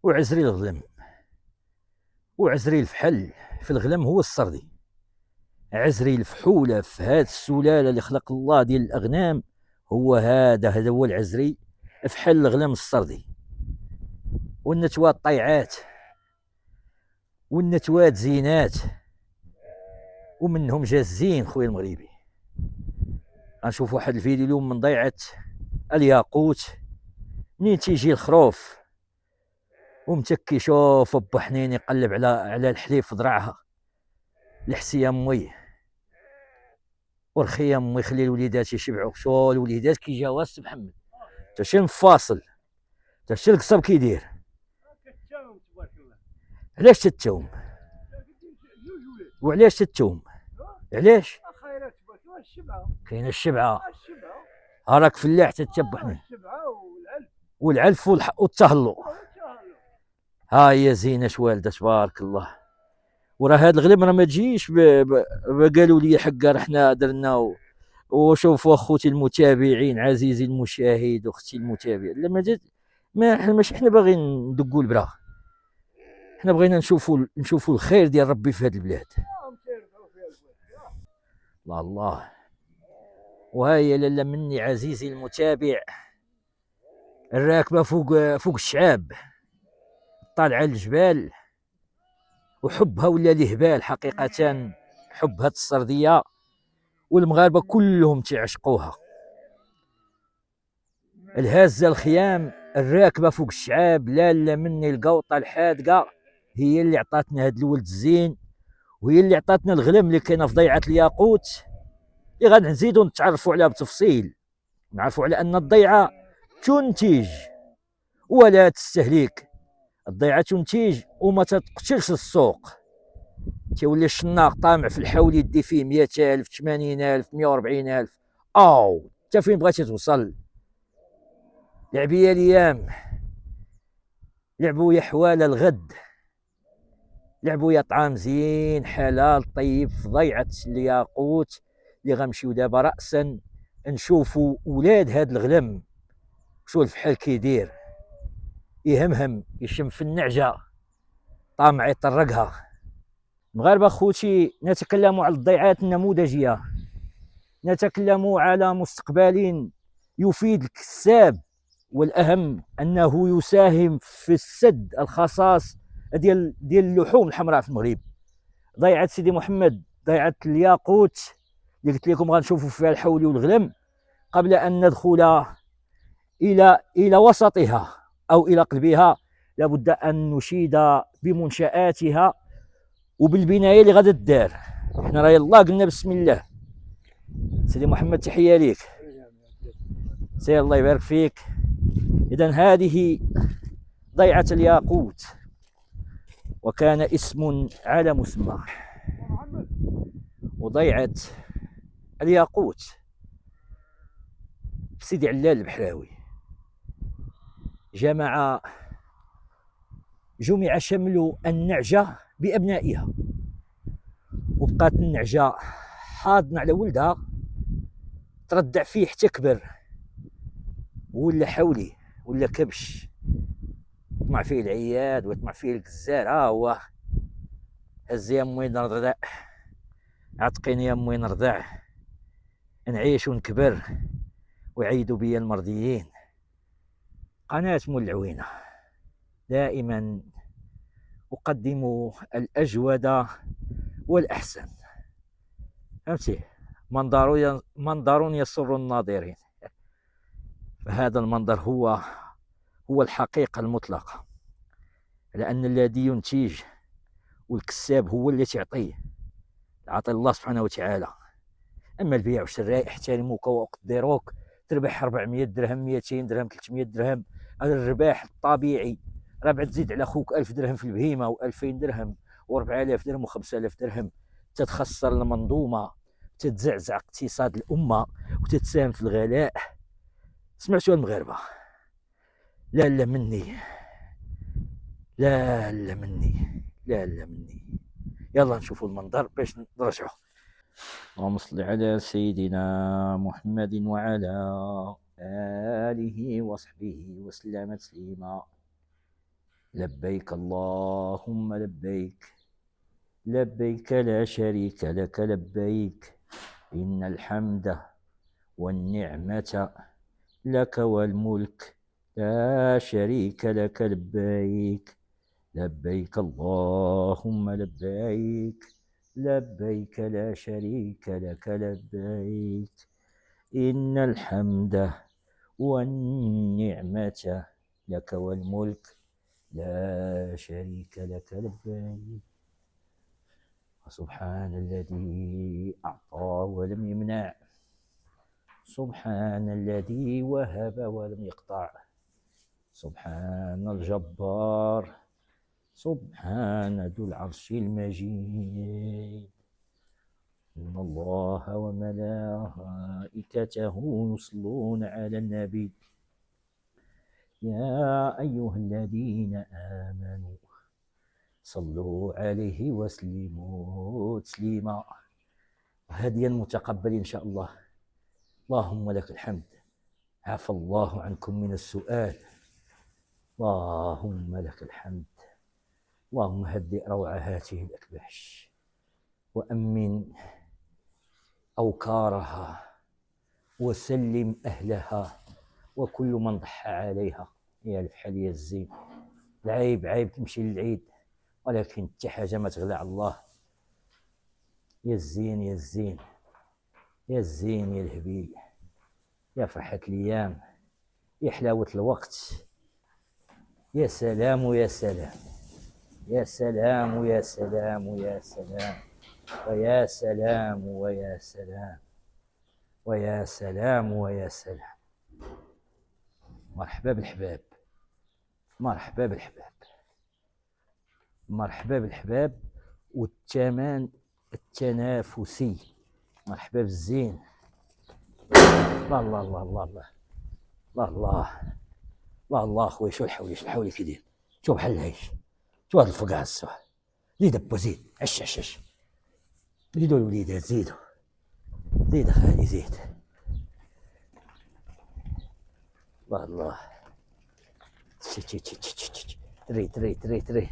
وعزري الغلم، وعزري الفحل. في الغلم هو السردي. عزري الفحولة في هاد السلالة اللي خلق الله ديال الأغنام، هذا هو العزري. فحل الغلم السردي. والنتوات طيعات، والنتوات زينات، ومنهم جا الزين خويا المغربي. غنشوف واحد الفيديو اليوم من ضيعة الياقوت. منين تيجي الخروف ومتكي، شوف با حنين يقلب على الحليب في ضرعها. لحسي يا امي ورخي يا امي، خلي الوليدات يشبعوا. شو الوليدات كي جاوا السي محمد، تا شي مفاصل، تا شي القصب كيدير. علاش تتوم؟ وعلاش تتوم؟ علاش؟ كاينه الشبعه. راك فلاح تتبعني. والعلف والتهلو. ها هي زينه والده تبارك الله. وراه هاد الغلم راه ما تجيش قالوا لي حقا رحنا درنا. وشوفوا اخوتي المتابعين، عزيزي المشاهد واختي المتابع، لما جات ما احنا ماشي احنا باغيين ندقوا البرا، احنا بغينا نشوفوا الخير ديال ربي في هذه البلاد. الله الله. وهي لاله مني عزيزي المتابع، الراكبه فوق الشعاب، طالعه الجبال، وحبها ولا لهبال حقيقه. حب هاد السرديه والمغاربه كلهم تعشقوها. الهازه الخيام، الراكبه فوق الشعاب، لاله مني القوطه الحادقه، هي اللي عطاتنا هاد الولد الزين، وهي اللي عطاتنا الغلم اللي كاينه في ضيعه الياقوت، اللي غنزيدو نتعرفوا عليها بتفصيل. نعرفوا على ان الضيعه تنتج ولا تستهلك. الضيعه تنتج وما تقتلش السوق. تيولي الشناق طامع في الحول يدي فيه 100,000 80,000 140,000. حتى فين بغيتي توصل. لعبي يا الايام، لعبوا يا حوال الغد، لعبوا يا طعام زين حلال طيب في ضيعه الياقوت. اللي غنمشيو دابا راسا نشوفوا ولاد هاد الغلم. شو الفحل كيدير، يهمهم يشم في النعجه، طامع يطرقها. مغاربه خوتي، نتكلم على الضيعات النموذجيه، نتكلم على مستقبل يفيد الكساب، والاهم انه يساهم في السد الخصاص ديال اللحوم الحمراء في المغرب. ضيعه سيدي محمد، ضيعه الياقوت اللي قلت لكم غنشوفوا فيها الحولي والغلم. قبل ان ندخل الى وسطها او الى قلبها، لابد ان نشيد بمنشاتها وبالبنايه اللي غادي تدار. احنا راه يلاه قلنا بسم الله. سيدي محمد تحيه ليك، سير الله يبارك فيك. اذا هذه ضيعه الياقوت، وكان اسم على مسمى. وضيعه الياقوت سيدي علال البحراوي جمع شمل النعجه بابنائها، وبقات النعجه حاضنه على ولدها، تردع فيه حتى كبر، ولا حولي ولا كبش، طمع فيه العياد ويطمع فيه الكزار. هو هز يا امي نرضع، عتقيني يا امي نرضع، نعيش ونكبر ويعيدوا بيا المرضيين. قناة مول العوينة دائما أقدم الأجود والأحسن. فهمتي؟ منظر يسر الناظرين. فهذا المنظر هو الحقيقة المطلقة، لأن الذي ينتج والكساب هو اللي تعطيه، عطي الله سبحانه وتعالى. أما البيع والشراء يحترموك ويقدروك، تربح 400 درهم 200 درهم 300 درهم. هذا الرباح الطبيعي. راه بعد تزيد على خوك 1000 درهم في البهيمه و2000 درهم و4000 درهم و5000 درهم، تتخسر المنظومه، تتزعزع اقتصاد الامه، وتتساهم في الغلاء. سمعتوا المغاربه؟ لا لا مني، لا لا مني، لا لا مني. يلا نشوفوا المنظر باش نرجعوا. اللهم صل على سيدنا محمد وعلى آله وصحبه وسلم تسليما. لبيك اللهم لبيك، لبيك لا شريك لك لبيك، إن الحمد والنعمة لك والملك لا شريك لك لبيك. لبيك اللهم لبيك، لبيك لا شريك لك لبيك، إن الحمد والنعمة لك والملك لا شريك لك لبيك. سبحان الذي أعطى ولم يمنع، سبحان الذي وهب ولم يقطع، سبحان الجبار، سبحان ذو العرش المجيد. إن الله وملائكته يصلون على النبي يا أيها الذين آمنوا صلوا عليه وسلموا تسليما. هديا متقبل إن شاء الله. اللهم لك الحمد، عفى الله عنكم من السؤال. اللهم لك الحمد. اللهم هدئ روع هاته الأكباش وأمن أوكارها وسلم أهلها وكل من ضحى عليها. يا الفحل يا الزين، العيب عيب تمشي للعيد، ولكن حتى حاجة ما تغلى على الله. يا الزين يا الزين يا الزين يا الهبيل، يا فرحة الأيام، يا حلاوة الوقت. يا سلام ويا سلام، يا سلام ويا سلام ويا سلام ويا سلام ويا سلام ويا سلام ويا سلام. مرحبا بالحباب، مرحبا بالحباب، مرحبا بالحباب والثمن التنافسي. مرحبا بالزين. الله الله الله الله الله الله الله الله الله خويا. شو الحولي شو الحولي كي داير؟ شوف بحال العيش، شوف هاد الفقاع الصباح. زيد ابا زيد، عش عش عش. زيدوا الوليدات زيدوا، زيد اخالي زيد. الله الله. تري تري تري تري تري تري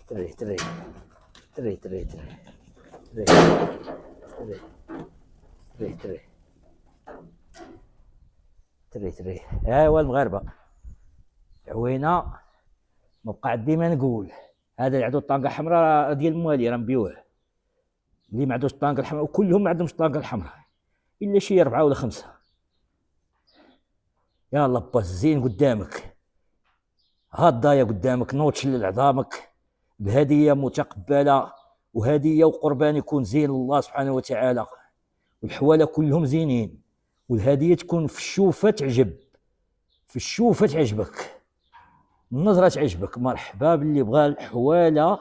تري تري تري تري تري تري تري تري تري. ايوا المغاربه عوينا. مبقى ديما نقول هذا اللي عنده الطانقه الحمراء ديال الموالي راه مبيوع، اللي ما عندوش الطانقه الحمراء وكلهم ما عندهمش الطانقه الحمراء الا شي 4 ولا 5. يلا با الزين قدامك، هادايا قدامك، نوض شلل عظامك بهديه متقبله، وهديه وقربان يكون زين الله سبحانه وتعالى، والحواله كلهم زينين، والهديه تكون في الشوفه تعجب، في الشوفه تعجبك، النظره تعجبك. مرحبا باللي بغى الحواله،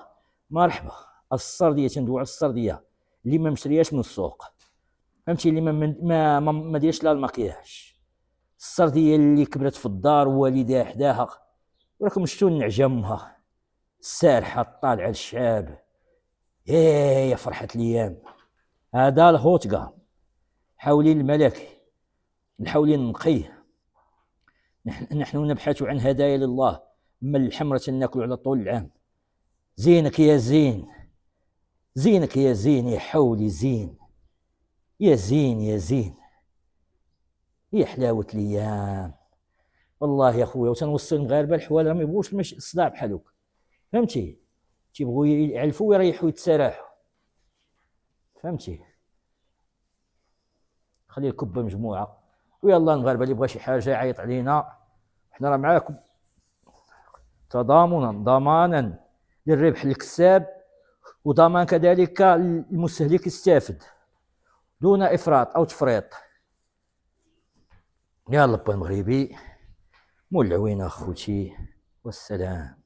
مرحبا. السرديه تندوي على السرديه اللي ما مشرياش من السوق، فهمتي، اللي ما ديرش لا المكياج. السرديه اللي كبرت في الدار ووالدها حداها، وراكم شفتوا نعجمها السارحه طالعه للشعاب. يا فرحه الايام. هذا الهوتكا حولي الملكي، نحاولين نقيه. نحن نبحث عن هدايا لله، من الحمرة ناكل على طول العام. زينك يا زين، زينك يا زين، يا حولي زين، يا زين يا زين، يا حلاوة الايام. والله يا خويا وتنوصل المغاربه الحوال ما يبغوش الصداع بحالوك، فهمتي، تيبغوا يعلفوا ويريحوا يتسارحوا، فهمتي. خلي الكبه مجموعه. ويلا المغاربه اللي بغى شي حاجه يعيط علينا، حنا راه معاكم تضامنا ضمانا للربح الكساب، وضمان كذلك المستهلك يستافد دون افراط او تفريط. يلا با المغربي مول العوينه اخوتي، والسلام.